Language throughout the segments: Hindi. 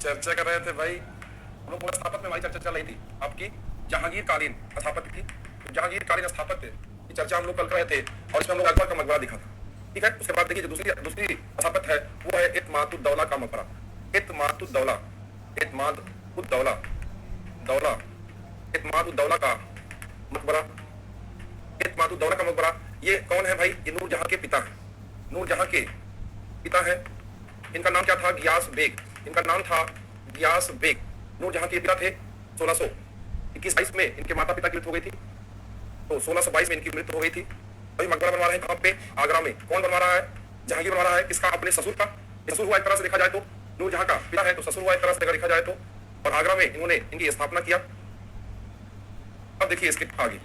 चर्चा कर रहे थे भाई, हम लोग पूरा स्थापत्य में हमारी चर्चा चल रही थी आपकी जहांगीर कालीन स्थापत्य थी। तो जहांगीर कालीन स्थापत्य की चर्चा हम लोग कल कर रहे थे और इसमें हम लोग अकबर का मकबरा दिखा था। ठीक है, उसके बाद देखिए जो दूसरी स्थापत्य है वो है इत्मादुद्दौला का मकबरा। इत्मादुद्दौला इत्मादुद्दौला दौला इत्मादुद्दौला का मकबरा। इत्मादुद्दौला का मकबरा ये कौन है भाई? ये नूरजहां के पिता है, नूरजहां के पिता है। इनका नाम क्या था? गियास बेग। इनका नाम था गियास बेग। नूरजहां के पिता थे। 1621-22 में इनके माता पिता की मृत्यु हो गई थी, तो 1622 में इनकी मृत्यु हो गई थी। अभी मकबरा बनवा रहे हैं कहाँ पे? आगरा में। कौन बनवा रहा है? जहांगीर बनवा रहा है। किसका? अपने ससुर का। ससुर हुआ एक तरह से देखा जाए तो, नूरजहां का पिता है तो ससुर हुआ एक तरह से देखा जाए तो। और आगरा में इन्होंने इनकी स्थापना किया। अब देखिए इसके आगे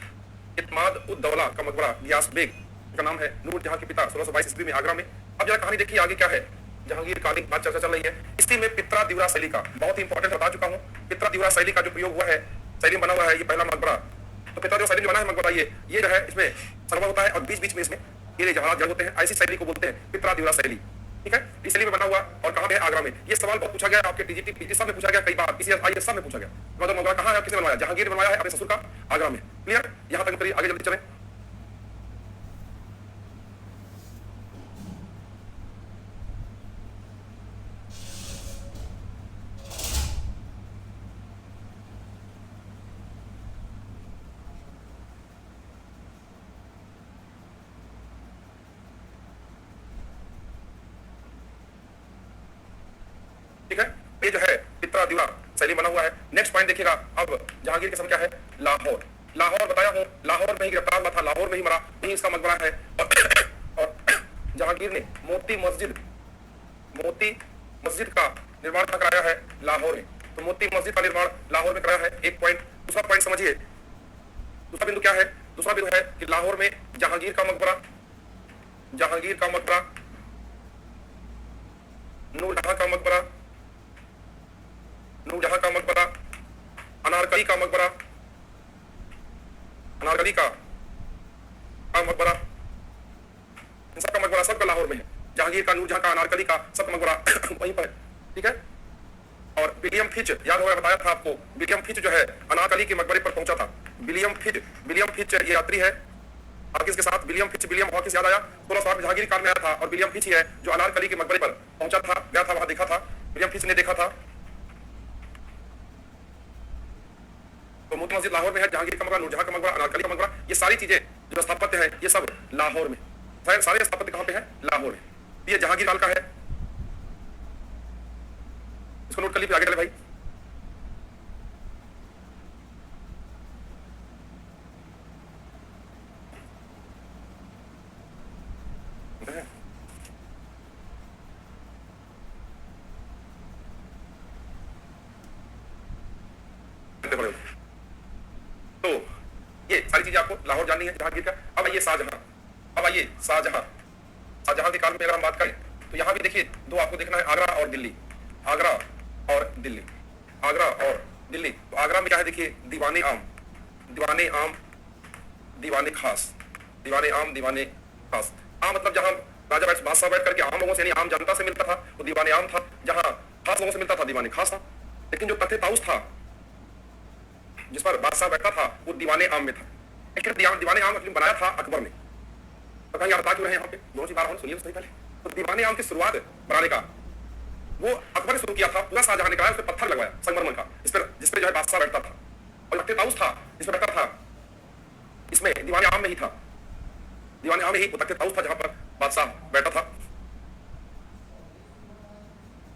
इत्माद-उद-दौला का मकबरा गियास बेग का नाम है, नूरजहां के पिता, 1622 ईस्वी में आगरा में। अब जरा कहानी देखिए आगे क्या है। जहांगीर कालीन बात चर्चा चल रही है। इसी में पित्रा दिवरा शैली का बहुत ही इंपॉर्टेंट बता चुका हूँ। पित्रा दिवरा शैली का जो प्रयोग हुआ है, शैली बना हुआ है ये पहला मकबरा। तो पित्रा दिवरा शैली जो बना है मकबरा ये जो है इसमें सर्वर होता है और बीच बीच में इसमें ये जहाज जड़ होते हैं। ऐसी शैली को बोलते हैं पित्रा दिवरा शैली। ठीक है, इस शैली में बना हुआ और कहाँ पे है? आगरा में। ये सवाल बहुत पूछा गया आपके टीजीटी पीजी सब में पूछा गया, कई बार किसी IAS सब में पूछा गया। मकबरा कहाँ है? किसने बनवाया? जहांगीर बनवाया है अपने ससुर का, आगरा में। क्लियर? यहाँ तक उतरिए, आगे जल्दी चलें। ठीक है, ये जो है पित्रा दिवरा शैली बना हुआ है। नेक्स्ट पॉइंट देखिएगा। अब जहांगीर के समय क्या है? लाहौर। लाहौर बताया हूँ, लाहौर में ही गिरफ्तार हुआ था, लाहौर में ही मरा, यही इसका मकबरा है। और जहांगीर ने मोती मस्जिद का निर्माण कराया है लाहौर में। तो मोती मस्जिद का निर्माण लाहौर में कराया है, एक पॉइंट। दूसरा पॉइंट समझिए, दूसरा बिंदु क्या है? दूसरा बिंदु है कि लाहौर में जहांगीर का मकबरा, नूरजहां का मकबरा, अनारकली का मकबरा, इन सबका मकबरा सबका लाहौर में है। जहांगीर का, नूरजहां का, अनारकली का सबका मकबरा वहीं पर है। ठीक है, और विलियम फिच, याद होगा बताया था आपको, विलियम फिच जो है अनारकली के मकबरे पर पहुंचा था। विलियम फिच ये यात्री है। हॉकिंस के साथ विलियम हॉकिंस याद आया, 1660 में जहांगीर काल में आया था। और विलियम फिच ही है जो अनारकली के मकबरे पर पहुंचा था, गया था, वहां देखा था। विलियम फिच ने देखा था। तो मोती मस्जिद लाहौर में है, जहांगीर का मकबरा, नूरजहां का मकबरा, अनारकली का मकबरा, ये सारी चीजें जो स्थापत्य है ये सब लाहौर में। सारे स्थापत्य कहां पे है? लाहौर में। ये जहांगीर काल का है, इसको नोट कर लीजिए, आगे चले भाई। तो ये सारी चीजें आपको लाहौर जाननी है जहांगीर का। अब आइए शाहजहां के काल में अगर हम बात करें तो यहाँ भी देखिए दो आपको देखना है, आगरा और दिल्ली। तो आगरा में क्या है? देखिए दीवाने आम, दीवाने खास। आम मतलब जहाँ राजा बादशाह बैठ करके आम लोगों से, यानी आम जनता से मिलता था, वो दीवाने आम था। जहाँ खास लोगों से मिलता था, दीवाने खास था। लेकिन जो तख्ते ताउस था जिस पर बादशाह बैठा था वो दीवाने आम में था। लेकिन दीवाने आम बनाया था अकबर ने। तो कहीं बता क्यों रहे यहाँ पे? दोनों चीज बार सुनिए सही पहले। तो दीवाने आम की शुरुआत बनाने का वो अकबर ने शुरू किया था, पूरा शाहजहां ने कराया, उस पर पत्थर लगवाया संगमरमर का, जिस पर जो है बादशाह बैठता था। और तख्ते ताउस था जिसमें बैठा था, इसमें दीवाने आम में ही था, दीवाने आम में ही वो तख्ते ताउस था जहां पर बादशाह बैठा था।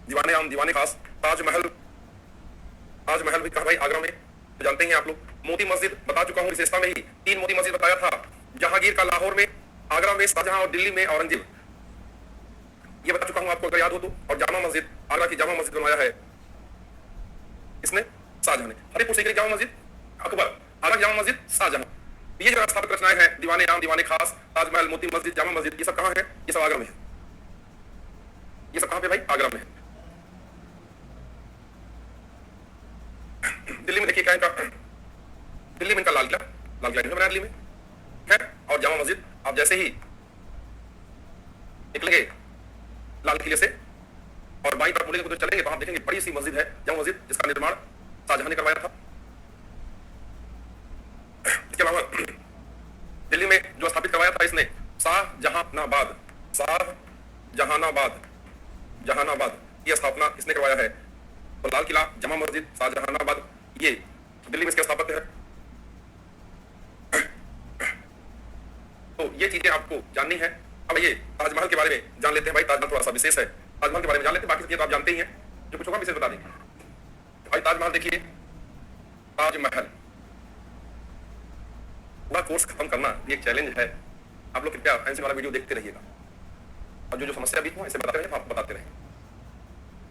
दीवाने आम, दीवाने खास। ताजमहल भी कहा भाई आगरा में, तो जानते हैं आप लोग। मोती मस्जिद बता चुका हूं, विशेषता में ही 3 मोती मस्जिद बताया था। जहांगीर का लाहौर में, आगरा में शाहजहां और दिल्ली में औरंगजेब, ये बता चुका हूं आपको अगर याद हो तो। और जामा मस्जिद, आगरा की जामा मस्जिद बनवाया है इसने शाहजहां ने। फतेहपुर सीकरी जामा मस्जिद अकबर, आगरा की जामा मस्जिद शाहजहां। ये जो स्थापित रचनाएं हैं, दीवाने आम, दीवाने खास, ताजमहल, मोती मस्जिद, जामा मस्जिद, ये सब कहां है? ये सब आगरा में है। ये सब कहां पे भाई? आगरा में है। दिल्ली में देखिए क्या इनका, दिल्ली में इनका लाल किला बनाया दिल्ली में है। और जामा मस्जिद आप जैसे ही निकलेंगे लाल किले से और बाईं तरफ मुड़ेंगे तो चलेंगे तो आप देखेंगे बड़ी सी मस्जिद है, जामा मस्जिद, जिसका निर्माण शाहजहां ने करवाया था। इसके अलावा दिल्ली में जो स्थापित करवाया था इसने शाहजहानाबाद, जहानाबाद की स्थापना इसने करवाया है। तो लाल किला, जमा मस्जिद, शाहजहानाबाद, ये दिल्ली में इसके स्थापत्य है। तो ये चीजें आपको जाननी है। अब ये ताजमहल के बारे में जान लेते हैं भाई, ताजमहल थोड़ा सा विशेष है, ताजमहल के बारे में जान लेते हैं, बाकी तो आप जानते ही हैं, जो कुछ होगा विशेष बता देंगे। भाई ताजमहल देखिए, ताजमहल पूरा कोर्स खत्म करना ये एक चैलेंज है। आप लोग कृपया एनसी वाला वीडियो देखते रहिएगा और जो जो समस्या भी हो ऐसे बताते रहे, आप बताते रहे।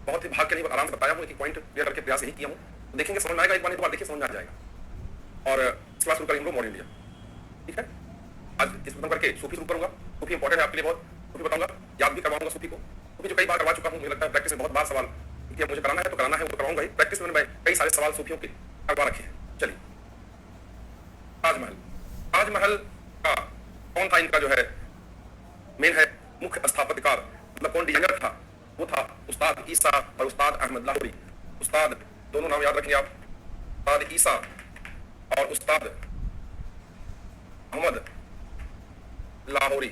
बहुत ही भाग के नहीं आराम से बताया हूँ, एक पॉइंट क्लियर करके प्रयास यही किया हूँ, तो देखेंगे समझ में आएगा, एक बार नहीं तो देखिए समझ में आ जाएगा। और इस बार शुरू करेंगे हम लोग मॉडर्न इंडिया, ठीक है। आज इस खत्म करके सूफी शुरू करूंगा, सूफी इंपॉर्टेंट है आपके लिए बहुत, सूफी बताऊंगा, याद भी करवाऊंगा सूफी को, सूफी जो कई बार करवा चुका हूँ, मुझे लगता है प्रैक्टिस में बहुत बार सवाल कि मुझे कराना है तो कराना है, वो करवाऊंगा ही। प्रैक्टिस में मैं कई सारे सवाल सूफियों के करवा रखे हैं। चलिए ताजमहल, ताजमहल का कौन था, इनका जो है मेन है मुख्य स्थापत्यकार, मतलब कौन डिजाइनर था, वो था उस्ताद ईसा और उस्ताद अहमद लाहौरी। उस्ताद दोनों नाम याद रखेंगे आप, उस्ताद ईसा और उस्ताद अहमद लाहौरी।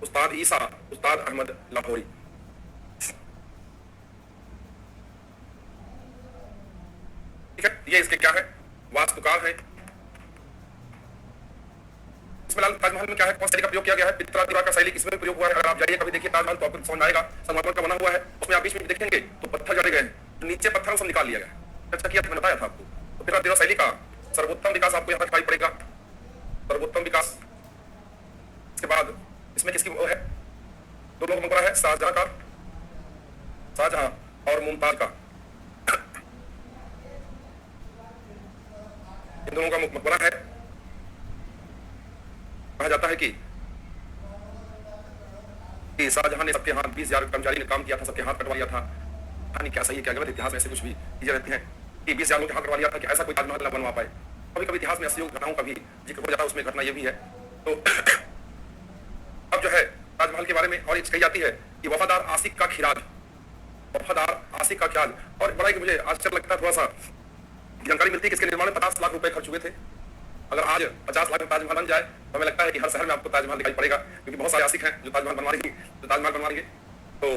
उस्ताद ईसा, उस्ताद अहमद लाहौरी। ठीक है, ये इसके क्या है, वास्तुकार है। इसमें लाल ताजमहल में क्या है, कौन शैली का प्रयोग किया गया है, पित्रा दीवार का शैली इसमें भी प्रयोग हुआ है। अगर आप जाइए कभी देखिए ताजमहल तो आपको समझ आएगा, संगमरमर का बना हुआ है, उसमें आप बीच में देखेंगे तो पत्थर जड़े गए हैं, तो नीचे पत्थरों से निकाल लिया गया है। अच्छा किया, मैंने बताया था आपको। तो पित्रा दीवार शैली का सर्वोत्तम विकास आपको यहाँ पर दिखाई पड़ेगा, सर्वोत्तम विकास। इसके बाद इसमें किसकी वो है, दो लोग मकबरा है, शाहजहां का, शाहजहां और मुमताज का, इन दोनों का मकबरा है। कहा जाता है कि शाहजहां ने सबके हाथ 20,000 कर्मचारी ने काम किया था, सबके हाथ कटवा लिया था। कहानी क्या सही है क्या गलत, इतिहास में ऐसे कुछ भी चीजें रहती हैं कि 20,000 लोगों के हाथ कटवा लिया था, कि ऐसा कोई ताजमहल न बनवा पाए। कभी कभी इतिहास में ऐसी घटनाओं का भी जिक्र हो जाता है, उसमें घटना ये भी है। तो अब जो है ताजमहल के बारे में और एक कही जाती है कि वफादार आशिक का खिराज, वफादार आशिक का खिराज। और बड़ा ही मुझे आश्चर्य लगता है, थोड़ा सा जानकारी मिलती है कि इसके निर्माण में 50 लाख रुपए खर्च हुए थे। अगर आज 50 लाख में ताजमहल बन जाए तो हमें लगता है कि हर शहर में आपको ताजमहल दिखाई पड़ेगा, क्योंकि बहुत सारे आशिक हैं जो ताजमहल बनवाएंगे। तो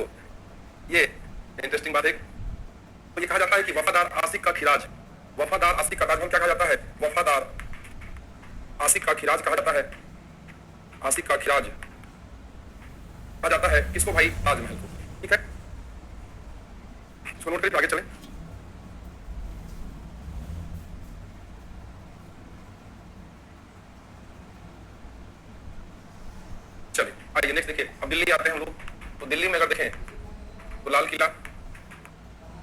ये इंटरेस्टिंग बात है। तो ये कहा जाता है कि वफादार आशिक का खिराज, वफादार आशिक का ताजमहल क्या कहा जाता है, वफादार आशिक का खिराज कहा जाता है। आशिक का खिराज कहा जाता है किसको भाई, ताजमहल को। ठीक है, इसको नोट करके आगे चलें। चलिए आइए नेक्स्ट देखिए, अब दिल्ली आते हैं हम लोग। तो दिल्ली में अगर देखें तो लाल किला,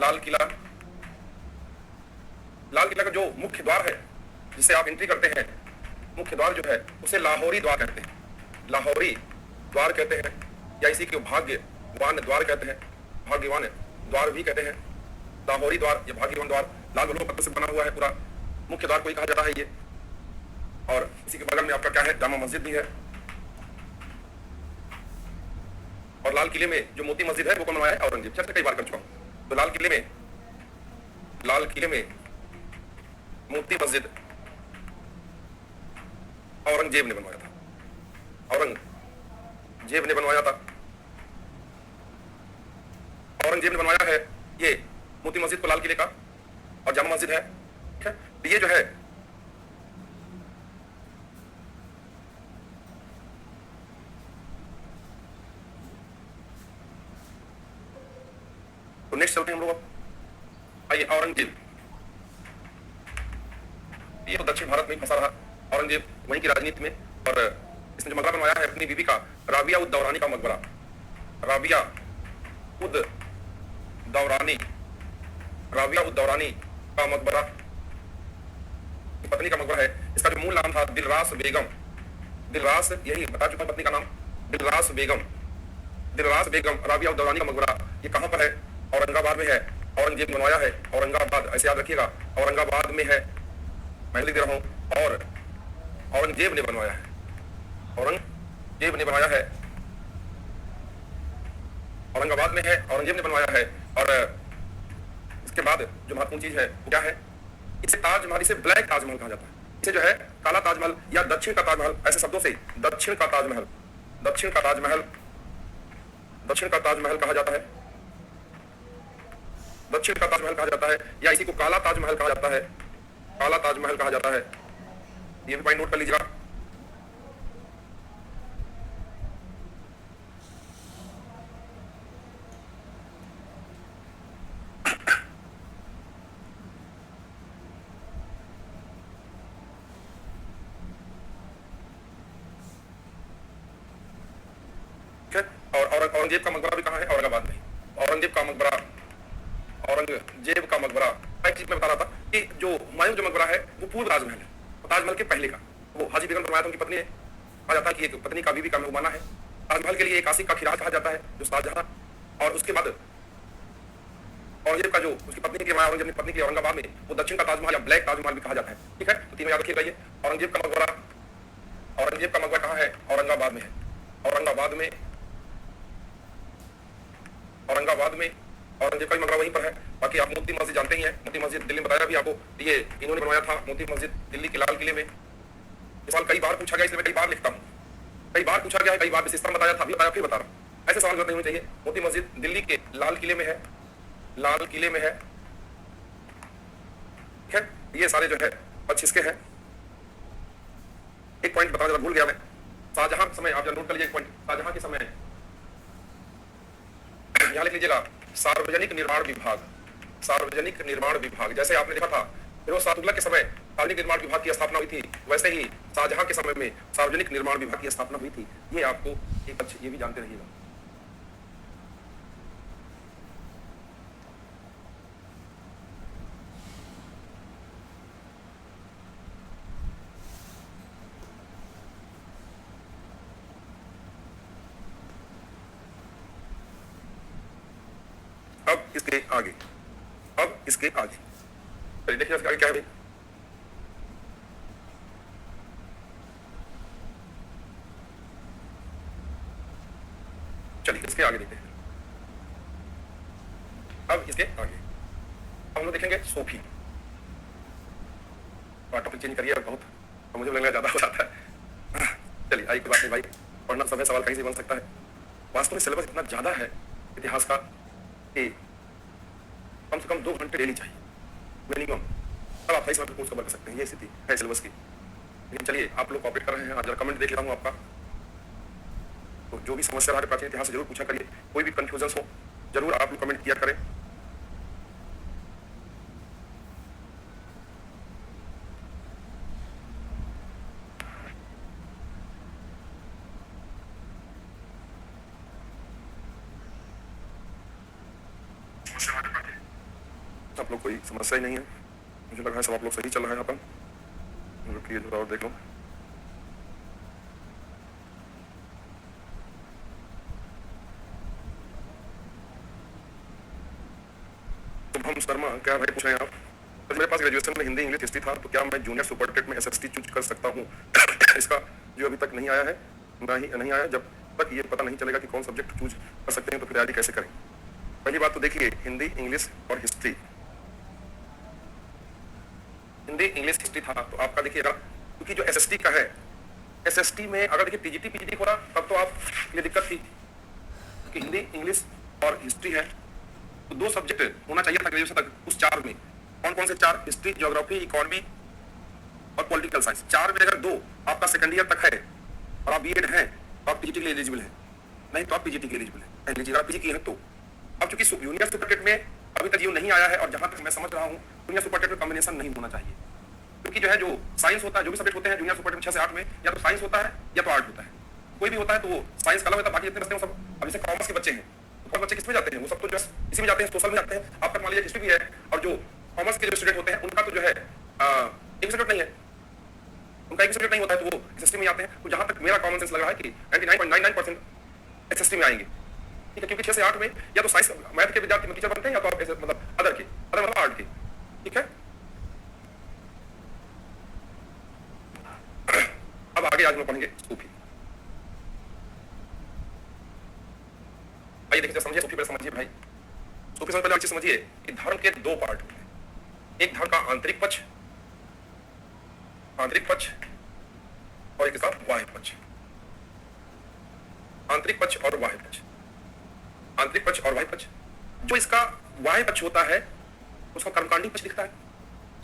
लाल किला, लाल किला का जो मुख्य द्वार है जिसे आप एंट्री करते हैं, मुख्य द्वार जो है उसे लाहौरी द्वार कहते हैं, लाहौरी द्वार कहते हैं, या इसी को भाग्यवान द्वार कहते हैं, भाग्यवान द्वार भी कहते हैं। लाहौरी द्वार या भाग्यवान द्वार लाल बलून पत्थर से बना हुआ है पूरा, मुख्य द्वार को ही कहा जाता है ये। और इसी के बगल में आपका क्या है, जामा मस्जिद भी है। और लाल किले में जो मोती मस्जिद है वो कौन बनवाया है, औरंगजेब। चर्चा कई बार कर चुका हूं। तो लाल किले में मोती मस्जिद औरंगजेब ने बनवाया था, औरंगजेब ने बनवाया था, औरंगजेब ने बनवाया है ये मोती मस्जिद को, लाल किले का। और जामा मस्जिद है, ठीक है। तो ये जो है तो नेक्स्ट चलते हैं हम लोग। आइए, औरंगजेब, ये तो दक्षिण भारत में फंसा रहा औरंगजेब, वहीं की राजनीति में। और इसने जो मकबरा बनवाया है अपनी बीवी का, राबिया उद दौरानी का मकबरा, राबिया उद दौरानी, राबिया उद दौरानी का मकबरा, पत्नी का मकबरा है। इसका जो मूल नाम था दिलरास बेगम, दिलरास, यही बता चुका पत्नी का नाम, दिलरास बेगम, दिलरास बेगम, राबिया उद दौरानी का मकबरा। ये कहां पर है, औरंगाबाद में है। औरंगजेब ने बनवाया है, औरंगाबाद, ऐसे याद रखिएगा, औरंगाबाद में है, मैं लिख दे रहा हूं। और औरंगजेब ने बनवाया है, औरंगजेब ने बनवाया है। औरंगाबाद में है, औरंगजेब ने बनवाया है। और इसके बाद जो महत्वपूर्ण चीज है वो क्या है, इसे ताजमहल, इसे ब्लैक ताजमहल कहा जाता है। इसे जो है काला ताजमहल या दक्षिण का ताजमहल, ऐसे शब्दों से दक्षिण का ताजमहल, दक्षिण का ताजमहल, दक्षिण का ताजमहल कहा जाता है, दक्षिण का ताजमहल कहा जाता है, या इसी को काला ताजमहल कहा जाता है, काला ताजमहल कहा जाता है। ये भी पॉइंट नोट कर लीजिएगा। और औरंगजेब का मकबरा भी कहाँ है, औरंगाबाद में। औरंगजेब का मकबरा, औरंगजेब का मकबरा, एक चीज मैं बता रहा था कि जो हुमायूं जो मकबरा है वो पूर्व ताजमहल है, ताजमहल के पहले का। वो हाजी बेगम बनवाया था, उनकी पत्नी है। कहा जाता है कि एक पत्नी का बीवी का मेहमाना है। ताजमहल के लिए एक आशिक का खिराज कहा जाता है जो शाहजहां, और उसके बाद औरंगजेब का जो उसकी पत्नी की, औरंगजेब की पत्नी की औरंगाबाद में, वो दक्षिण का ताजमहल या ब्लैक ताजमहल भी कहा जाता है। ठीक है, तो तीन याद रखिएगा ये। औरंगजेब का मकबरा, औरंगजेब का मकबरा कहाँ है, औरंगाबाद में है। औरंगाबाद में, औरंगाबाद में औरंगजेब का मकबरा वहीं पर है। बाकी आप मोती मस्जिद जानते ही हैं, मोती मस्जिद दिल्ली में बताया भी आपको, ये इन्होंने बनवाया था मोती मस्जिद दिल्ली के लाल किले में। इस सवाल कई बार पूछा गया, इसलिए मैं कई बार लिखता हूँ, कई बार पूछा गया है, कई बार विशेषता में बताया था, अभी बताया, फिर बता रहा हूँ। ऐसे सवाल करते होने चाहिए। मोती मस्जिद दिल्ली के लाल किले में है, लाल किले में है। ठीक है, ये सारे जो है पक्ष इसके हैं। एक पॉइंट बताना जरा भूल गया मैं, शाहजहां के समय, आप जरा नोट कर लीजिए एक पॉइंट। शाहजहां के समय यहाँ लिख लीजिएगा, सार्वजनिक निर्माण विभाग, सार्वजनिक निर्माण विभाग। जैसे आपने देखा था फिरोज शाह तुगलक के समय सार्वजनिक निर्माण विभाग की स्थापना हुई थी, वैसे ही शाहजहां के समय में सार्वजनिक निर्माण विभाग की स्थापना हुई थी। ये आपको एक अच्छी, ये भी जानते रहिएगा। अब इसके आगे, अब इसके आगे देखिए इसके आगे क्या है भाई। चलिए इसके आगे देखते हैं। अब इसके आगे हम लोग देखेंगे सूफी। टॉपिक चेंज करिए बहुत, तो मुझे लगना ज्यादा हो जाता है। चलिए आई कोई बात नहीं भाई, पढ़ना सब है, सवाल कहीं से बन सकता है। वास्तव में सिलेबस इतना ज्यादा है इतिहास का कि कम से कम 2 घंटे डेली चाहिए मिनिमम, तब आप सही समय कोर्स कवर कर सकते हैं। ये स्थिति है सिलेबस की। लेकिन चलिए आप लोग कॉपरेट कर रहे हैं, आज कमेंट देख लेता हूँ आपका। तो जो भी समस्या रहा प्राचीन इतिहास से जरूर पूछा करिए, कोई भी कंफ्यूजन हो जरूर आप लोग कमेंट किया करें। आप लोग कोई समस्या ही नहीं है, मुझे लगा है सब आप लोग सही चल रहा है। अपन रुकिए थोड़ा और देख लो। शुभम शर्मा, क्या भाई पूछ रहे हैं आप? तो मेरे पास ग्रेजुएशन में हिंदी इंग्लिश हिस्ट्री था, तो क्या मैं जूनियर सुपरटेट में एसएसटी चूज कर सकता हूँ? इसका जो अभी तक नहीं आया है, नहीं आया, जब तक ये पता नहीं चलेगा कि कौन सब्जेक्ट चूज कर सकते हैं तो फिर तैयारी कैसे करें। पहली बात तो देखिए, हिंदी इंग्लिश और हिस्ट्री, हिंदी इंग्लिश हिस्ट्री था तो आपका देखिएगा, क्योंकि जो एसएसटी का है, एसएसटी में अगर देखिए टीजीटी पीजीटी हो रहा तब तो आप ये दिक्कत थी कि हिंदी इंग्लिश और हिस्ट्री है तो 2 सब्जेक्ट होना चाहिए था ग्रेजुएशन तक। उस 4 में कौन कौन से 4? हिस्ट्री, ज्योग्राफी, इकोनॉमी और पॉलिटिकल साइंस। 4 में अगर 2 आपका सेकंड ईयर तक है और आप बीएड है तो आप पीजीटी के लिए एलिजिबल है, नहीं तो आप पीजीटी के एलिजिबल है। एलिजिबल पीजी की है तो अब चूंकि जूनियर सुपरटेट में अभी तक ये नहीं आया है, और जहां तक मैं समझ रहा हूँ जूनियर सुपरटेट में कॉम्बिनेशन नहीं होना चाहिए, क्योंकि जो है जो साइंस होता है, जो भी सब्जेक्ट होते हैं जूनियर सुपरटेट में 6 से 8 में या तो साइंस होता है या तो आर्ट होता है। कोई भी होता है तो वो साइंस का अलग होता है, बाकी जितने बचते हैं सब अभी से कॉमर्स के बच्चे हैं। तो बच्चे किस में जाते हैं? वो सब तो जो इसी में जाते हैं, सोशल में जाते हैं। आप तक मान लीजिए हिस्ट्री भी है, और जो कॉमर्स के जो स्टूडेंट होते हैं उनका तो जो है एक सब्जेक्ट नहीं है, उनका एक सब्जेक्ट नहीं होता है, तो वो एसएसटी में आते हैं। तो जहां तक मेरा कॉमन सेंस लग रहा है कि 99.99% एसएसटी में आएंगे। ठीक है, क्योंकि 6 से 8 में या तो साइंस मैथ के विद्यार्थी टीचर बनते हैं या तो आप ऐसे मतलब अदर के, अदर मतलब आर्ट के। ठीक है, अब आगे आज हम पढ़ेंगे सूफी। आइए देखिए समझिए तो सबसे पहले चीज समझिए कि धर्म के दो पार्ट होते हैं। एक धर्म का आंतरिक पक्ष और एक साथ बाह्य पक्ष। आंतरिक पक्ष और बाह्य पक्ष। आंतरिक पक्ष और बाह्य पक्ष। जो इसका बाह्य पक्ष होता है उसको कर्मकांडी पक्ष दिखता है।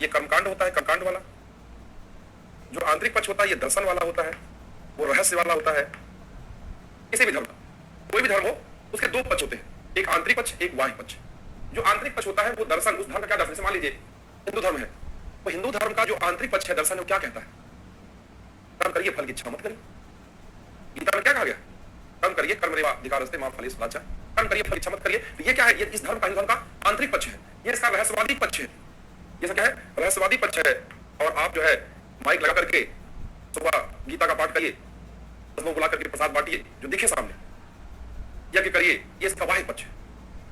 ये कर्मकांड होता है, कर्मकांड वाला। जो आंतरिक पक्ष होता है ये दर्शन वाला होता है, वो रहस्य वाला होता है। किसी भी धर्म का, कोई भी धर्म हो, उसके दो पक्ष होते हैं, एक आंतरिक पक्ष, एक बाह्य पक्ष। जो आंतरिक पक्ष होता है वो दर्शन, उस धर्म का क्या दर्शन, जैसे मान लीजिए हिंदू धर्म है, वो हिंदू धर्म का जो आंतरिक पक्ष है दर्शन, वो क्या कहता है? कर्म करिए फल की इच्छा मत करिए। गीता में क्या कहा गया? कर्म करिए कर्मण्येवाधिकारस्ते मा फलेषु कदाचन। कर्म करिए फल की इच्छा मत करिए। तो ये क्या है? ये इस धर्म का, हिंदू धर्म का आंतरिक पक्ष है। ये इसका रहस्यवादी पक्ष है। ये क्या है? रहस्यवादी पक्ष है। और आप जो है माइक लगा करके सुबह गीता का पाठ करिए, सबको बुला करके प्रसाद बांटिए, जो दिखे सामने, यज्ञ करिए, ये इसका बाह्य पक्ष है,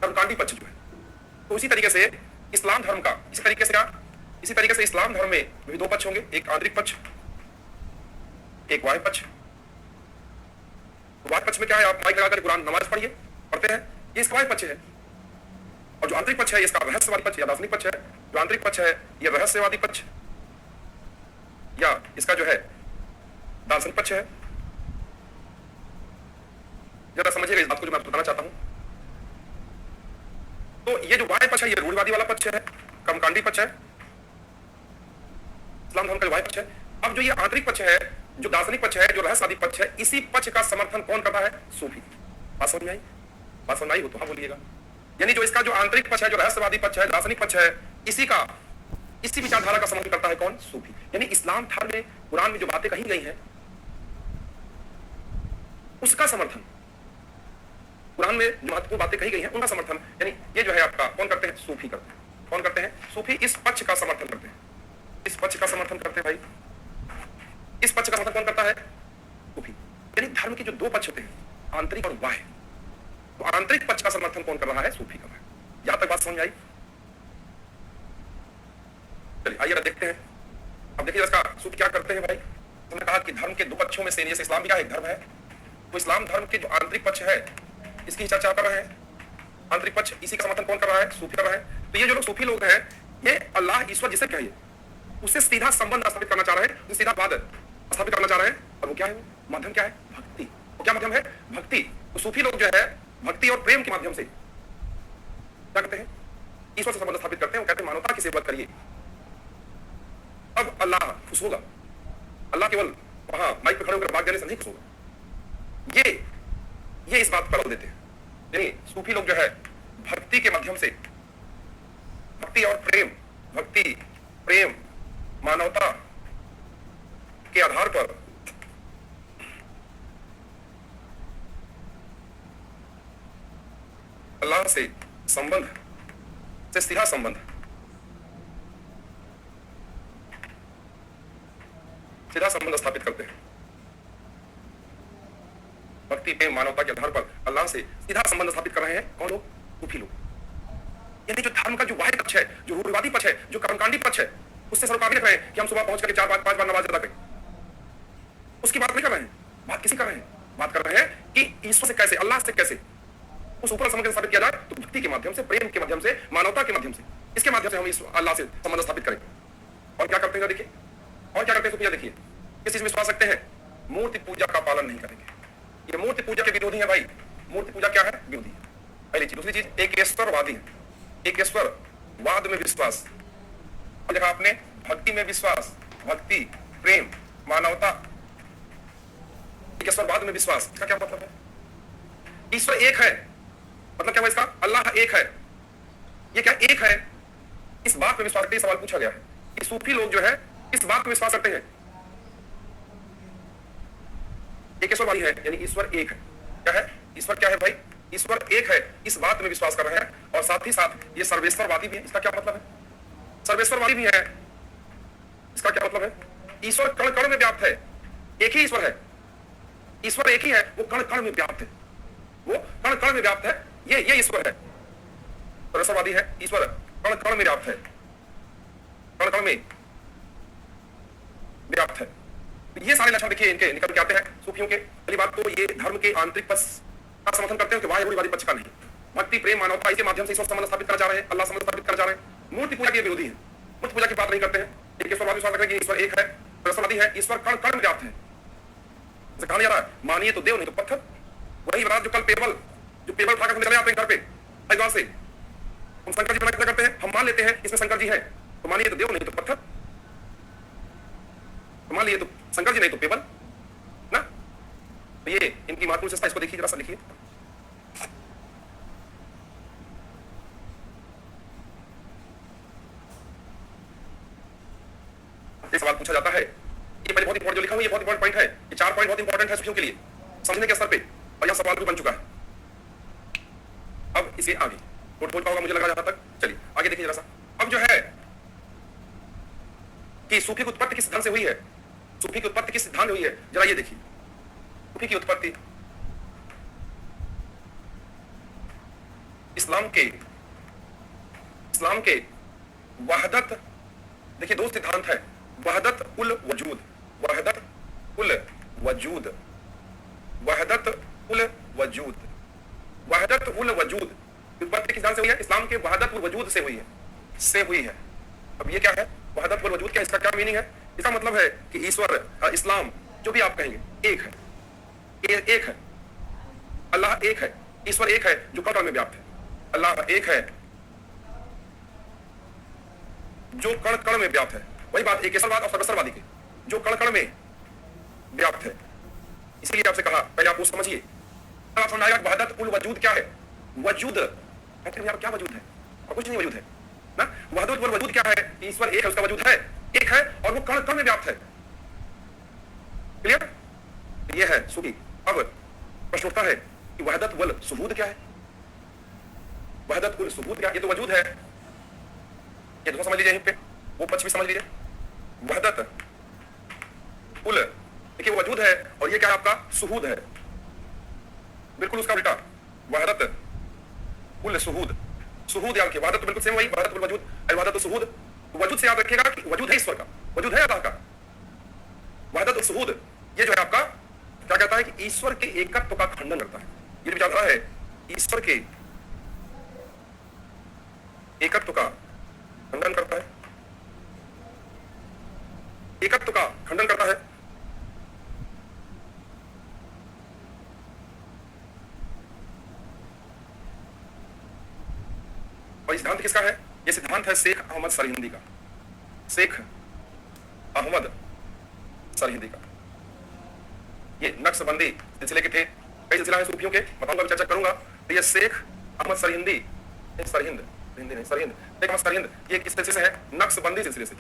कर्मकांडी पक्ष जो है। तो उसी तरीके से इस्लाम धर्म का, इसी तरीके से इस्लाम धर्म में भी दो पक्ष होंगे, एक आंतरिक पक्ष, एक बाह्य पक्ष। बाह्य पक्ष में क्या है? आप माइक लगाकर कुरान नमाज पढ़ते हैं, ये इसका बाह्य पक्ष है। और जो आंतरिक पक्ष है इसका रहस्यवादी पक्ष या दार्शनिक पक्ष है। जो आंतरिक पक्ष है ये रहस्यवादी पक्ष या इसका जो है दार्शनिक पक्ष है। जरा समझिएगा इस बात को जो मैं बताना चाहता हूं। तो ये जो बाह्य पक्ष है ये रूढ़िवादी वाला पक्ष है, कर्मकांडी पक्ष है, इस्लाम धर्म का बाह्य पक्ष है। अब जो ये आंतरिक पक्ष है, जो दार्शनिक पक्ष है, जो रहस्यवादी पक्ष है, इसी पक्ष का समर्थन कौन करता है? सूफी। बात समझ आई हो तो हाँ बोलिएगा। यानी जो इसका जो आंतरिक पक्ष है, जो रहस्यवादी पक्ष है, दार्शनिक पक्ष है, इसी विचारधारा का समर्थन करता है कौन? सूफी। यानी इस्लाम धर्म में, कुरान में जो बातें कही गई हैं उसका समर्थन, कुरान में जो महत्वपूर्ण बातें कही गई हैं उनका समर्थन, यानी ये जो है आपका कौन करते हैं? सूफी करते हैं। कौन करते हैं? सूफी इस पक्ष का समर्थन करते हैं। इस पक्ष का समर्थन करते हैं भाई। इस पक्ष का समर्थन कौन करता है? सूफी। यानी धर्म के जो दो पक्ष होते हैं, आंतरिक और बाह्य, तो आंतरिक पक्ष का समर्थन कौन कर रहा है? सूफी कर रहा है। यहां तक बात समझ आई? चलिए आइए देखते हैं। अब देखिए इसका सूफी क्या करते हैं भाई। हमने कहा कि धर्म के दो पक्षों में से जैसे इस्लाम भी क्या एक धर्म है, तो इस्लाम धर्म के जो आंतरिक पक्ष है इसकी चर्चा कर रहे हैं। आंतरिक पक्ष, इसी का समर्थन कौन कर रहा है? सूफी कर रहा है। तो ये जो लोग सूफी लोग हैं, ये अल्लाह, ईश्वर जिसे कहिए, उससे सीधा संबंध स्थापित करना चाह रहे हैं, सीधा बात स्थापित करना चाह रहे हैं। और वो क्या है? माध्यम क्या है? भक्ति। वो क्या माध्यम है? भक्ति। तो सूफी लोग जो है भक्ति और प्रेम के माध्यम से क्या करते हैं? ईश्वर से संबंध स्थापित करते हैं। वो कहते हैं मानवता की सेवा करिए। अब अल्लाह खुश होगा। अल्लाह केवल वहां माइक पे खड़े होकर बात देने से नहीं खुश होगा। ये इस बात पर बल देते हैं। यानी सूफी लोग जो है भक्ति के माध्यम से, भक्ति और प्रेम, भक्ति, प्रेम, मानवता के आधार पर अल्लाह से संबंध, से सीधा संबंध, स्थापित करते हैं। भक्ति, प्रेम, मानवता के आधार पर अल्लाह से सीधा संबंध स्थापित कर रहे हैं कौन लोग? सूफी लोग। यानी जो धर्म का जो बाह्य पक्ष है, जो रूढ़िवादी पक्ष है, जो कर्मकांडी पक्ष है, उससे सरोकार रख रहे हैं कि हम सुबह पहुंच करके 4-5 बार नमाज अदा करें। उसकी बात नहीं कर रहे हैं। बात किसी कर रहे हैं? बात कर रहे हैं कि ईश्वर से कैसे, अल्लाह से कैसे उस ऊपर संबंध स्थापित किया जाए। तो भक्ति के माध्यम से, प्रेम के माध्यम से, मानवता के माध्यम से, इसके माध्यम से हम इस अल्लाह से संबंध स्थापित करें। और क्या करते हैं देखिए, और क्या करते हैं सूफी? देखिए किस चीज में विश्वास रखते हैं? मूर्ति पूजा का पालन नहीं करेंगे। ये मूर्ति पूजा के विरोधी है भाई। मूर्ति पूजा क्या है? विरोधी है, पहली चीज। दूसरी चीज एकेश्वरवादी है। एकेश्वरवाद में विश्वास। और देखा आपने, भक्ति में विश्वास, भक्ति, प्रेम, मानवता, एकेश्वरवाद में विश्वास। इसका क्या मतलब है? ईश्वर एक है, मतलब क्या हुआ इसका? अल्लाह एक है। ये क्या एक है? इस बात में विश्वास करके सवाल पूछा गया है कि सूफी लोग जो है इस बात में विश्वास करते हैं एकेश्वरवादी है, यानी ईश्वर एक है। क्या है? ईश्वर क्या है भाई? ईश्वर एक है, इस बात में विश्वास कर रहे हैं। और साथ ही साथ ये सर्वेश्वरवादी भी है। इसका क्या मतलब है? सर्वेश्वरवादी भी है। इसका क्या मतलब है? ईश्वर कण कण में व्याप्त है। एक ही ईश्वर है, ईश्वर एक ही है, वो कण कण में व्याप्त है, वो कण कण में व्याप्त है। ये ईश्वर है, सर्वेश्वरवादी है। ईश्वर कण कण में व्याप्त है, कण कण में व्याप्त है। ये सारे लक्षण देखिए इनके निकल के आते हैं सूफियों के। पहली बात तो ये धर्म के आंतरिक पक्ष का समर्थन करते हैं कि बाह्य रूढ़िवादी पक्ष का नहीं। भक्ति, प्रेम, मानवता, इसके माध्यम से ईश्वर संबंध स्थापित कर जा रहे हैं, अल्लाह संबंध स्थापित कर जा रहे हैं। मूर्ति पूजा के विरोधी है, मूर्ति पूजा की बात नहीं करते हैं। एक ईश्वरवादी विश्वास रखते हैं कि ईश्वर एक है, रसवादी है ईश्वर कण कण में व्याप्त है। जैसे कहा जा रहा है मानिए तो देव नहीं तो पत्थर। वही बात जो कल पेबल उठाकर हम चले आते हैं घर पे हरिद्वार से, हम शंकर जी बना करते हैं, हम मान लेते हैं इसमें शंकर जी है, तो मानिए तो देव नहीं तो पत्थर, तो मान लिए तो शंकर जी नहीं तो पेबल ना। तो ये इनकी महत्वपूर्ण विशेषता, इसको देखिए, जरा सा लिखिए। एक सवाल पूछा जाता है, ये पहले बहुत इंपॉर्टेंट जो लिखा हुआ, ये बहुत इंपॉर्टेंट पॉइंट है, ये 4 पॉइंट बहुत इंपॉर्टेंट है सूफियों के लिए समझने के स्तर पे, और यह सवाल भी बन चुका है। अब इसे आगे नोट बोल पाऊंगा मुझे लगा जहां तक। चलिए आगे देखिए जरा सा। अब जो है कि सूफी की उत्पत्ति किस सिद्धांत से हुई है, सूफी की उत्पत्ति किस सिद्धांत में हुई है, जरा ये देखिए। सूफी की उत्पत्ति इस्लाम के वहदत, देखिए 2 सिद्धांत है, वहदत उल वजूद, वहदत उल वजूद, वहदत उल वजूद, वहदत उल वजूद उत्पत्ति किस सिद्धांत से हुई है, इस्लाम के वहदत उल वजूद से हुई है। अब ये क्या है वहदत उल वजूद, क्या इसका क्या मीनिंग है? इसका मतलब है कि ईश्वर, इस्लाम जो भी आप कहेंगे एक है, एक है, अल्लाह एक है, ईश्वर एक है जो कण में व्याप्त है, अल्लाह एक है जो कण कण में व्याप्त है। वही बात एकेश्वरवाद और सर्वेश्वरवादी की, जो कण कण में व्याप्त है। इसीलिए आपसे कहा पहले आप वो समझिए, आप समझ आएगा वहदत उल वजूद क्या है। वजूद कहते हैं क्या वजूद है, और कुछ नहीं वजूद है ना। वहदत उल वजूद क्या है, ईश्वर एक है, उसका वजूद है एक है और वो कण कण में व्याप्त है। क्लियर? ये है सूफी। अब प्रश्न उठता है कि वहदत उल सुबूद क्या है, वहदत उल सुबूद क्या? ये तो वजूद है, ये दोनों समझ लीजिए, यहीं पे वो पक्ष भी समझ लीजिए। वहदत उल, देखिए वो वजूद है और ये क्या है आपका सुहूद है, बिल्कुल उसका उल्टा। वहदत उल सुहूद, सुहूद याद रखिए, वहदत बिल्कुल सेम वही, वहदत उल वजूद, वहदत सुहूद। वजूद से याद रखिएगा कि वजूद है ईश्वर का, वजूद है अल्लाह का। वहदत उल सुहूद ये जो है आपका क्या कहता है कि ईश्वर के एकत्व का खंडन करता है। ये जो विचारधारा है ईश्वर के एकत्व का खंडन करता है, एकत्व का खंडन करता है। और इस सिद्धांत किसका है? यह सिद्धांत है शेख अहमद सरहिंदी का, शेख अहमद सरहिंदी का। ये नक्शबंदी सिलसिले के थे, कई सिलसिला है सूफियों के, बताऊंगा, चर्चा करूंगा। तो ये शेख अहमद सरहिंदी, सरहिंद हिंदी नहीं सरहिंद, शेख अहमद सरहिंद, ये किस सिलसिले से है? नक्शबंदी सिलसिले से,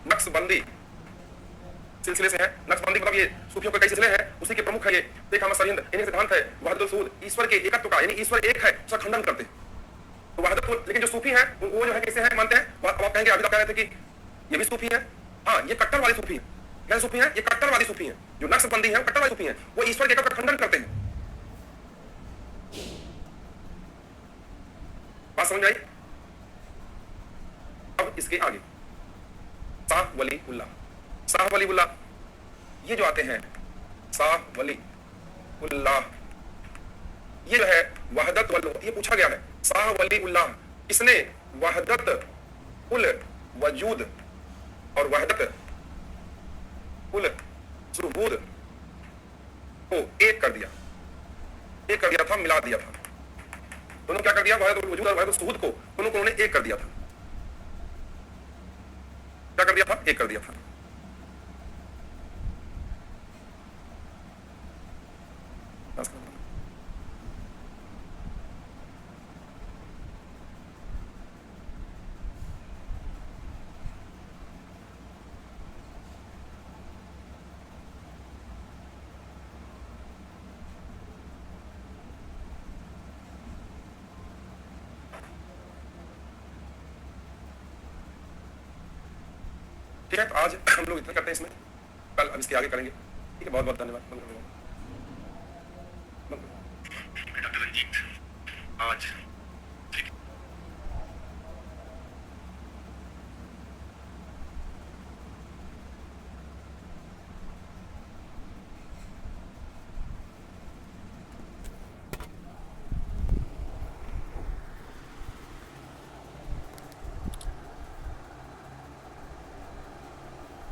नक्शबंदी सिलसिले से है। नक्शबंदी मतलब ये सूफियों के कई सिलसिले हैं, उसी के प्रमुख है ये शेख अहमद सरहिंद। इन्हीं सिद्धांत है वहदत उल सुहूद, ईश्वर के एकत्व का, यानी ईश्वर एक है उसका खंडन करते हैं। तो वहदत, लेकिन जो सूफी है वो जो है कैसे है मानते हैं? अब आप कहेंगे, अभी तक कह रहे थे कि ये भी सूफी है, हाँ ये कट्टरवादी सूफी है। क्या सूफी है? ये कट्टरवादी सूफी है। जो नक्शबंदी है वो कट्टरवादी सूफी है, वो ईश्वर के एकत्व का खंडन करते हैं। बात समझ में आई? अब इसके आगे शाह वली उल्लाह, शाह वली उल्लाह ये जो आते हैं, शाह वली उल्लाह ये जो है वहदत वल, ये पूछा गया है शाह वली उल्लाह इसने वहदत उल वजूद और वहदत उल सुबूद को एक कर दिया, एक कर दिया था, मिला दिया था। दोनों क्या कर दिया? वहदत उल वजूद और वहदत सुबूद को दोनों को उन्होंने एक कर दिया था। क्या कर दिया था? एक कर दिया था। ठीक है, तो आज हम लोग इतना करते हैं इसमें, कल अब इसके आगे करेंगे। ठीक है, बहुत बहुत धन्यवाद। डॉक्टर रंजीत आज